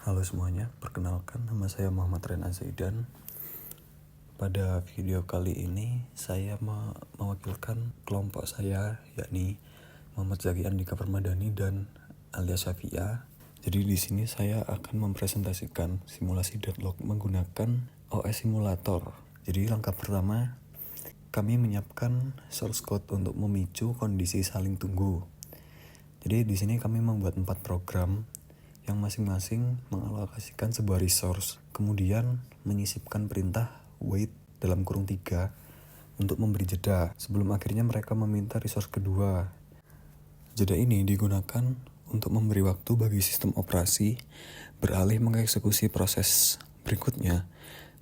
Halo semuanya, perkenalkan nama saya Muhammad Rena Zaidan. Pada video kali ini saya mewakilkan kelompok saya, yakni Muhammad Zaki Andika Permadani dan Alia Syafia. Jadi di sini saya akan mempresentasikan simulasi deadlock menggunakan OS simulator. Jadi langkah pertama, kami menyiapkan source code untuk memicu kondisi saling tunggu. Jadi di sini kami membuat 4 program yang masing-masing mengalokasikan sebuah resource, kemudian menyisipkan perintah wait dalam kurung 3 untuk memberi jeda sebelum akhirnya mereka meminta resource kedua. Jeda ini digunakan untuk memberi waktu bagi sistem operasi beralih mengeksekusi proses berikutnya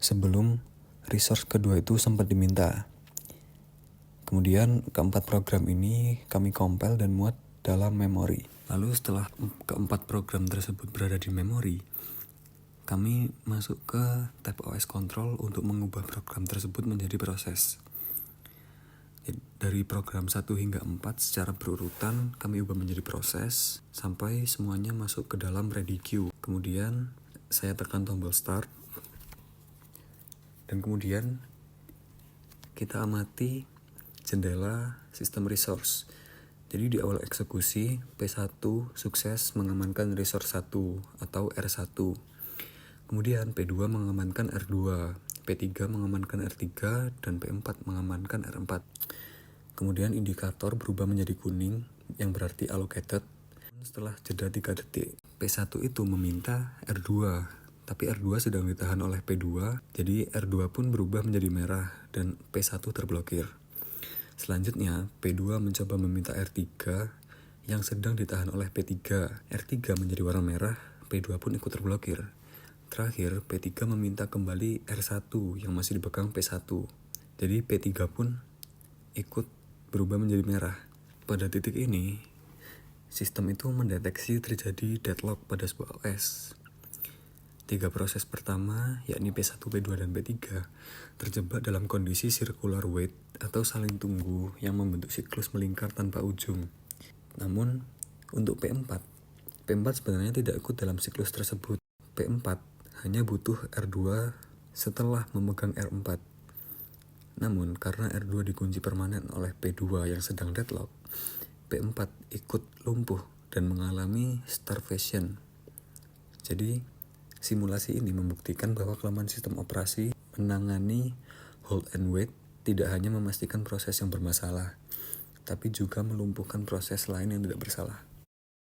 sebelum resource kedua itu sempat diminta. Kemudian keempat program ini kami compile dan muat dalam memori. Lalu setelah keempat program tersebut berada di memori, kami masuk ke tab OS Control untuk mengubah program tersebut menjadi proses. Dari program 1 hingga 4 secara berurutan kami ubah menjadi proses sampai semuanya masuk ke dalam ready queue. Kemudian saya tekan tombol start dan kemudian kita amati jendela sistem resource. Jadi di awal eksekusi, P1 sukses mengamankan resource 1 atau R1. Kemudian P2 mengamankan R2, P3 mengamankan R3, dan P4 mengamankan R4. Kemudian indikator berubah menjadi kuning yang berarti allocated. Setelah jeda 3 detik, P1 itu meminta R2, tapi R2 sedang ditahan oleh P2, jadi R2 pun berubah menjadi merah dan P1 terblokir. Selanjutnya, P2 mencoba meminta R3 yang sedang ditahan oleh P3. R3 menjadi warna merah, P2 pun ikut terblokir. Terakhir, P3 meminta kembali R1 yang masih dipegang P1. Jadi P3 pun ikut berubah menjadi merah. Pada titik ini, sistem itu mendeteksi terjadi deadlock pada sebuah OS. 3 proses pertama, yakni P1, P2, dan P3, terjebak dalam kondisi circular wait atau saling tunggu yang membentuk siklus melingkar tanpa ujung. Namun, untuk P4 sebenarnya tidak ikut dalam siklus tersebut. P4 hanya butuh R2 setelah memegang R4. Namun, karena R2 dikunci permanen oleh P2 yang sedang deadlock, P4 ikut lumpuh dan mengalami starvation. Jadi, simulasi ini membuktikan bahwa kelemahan sistem operasi menangani hold and wait tidak hanya memastikan proses yang bermasalah, tapi juga melumpuhkan proses lain yang tidak bersalah.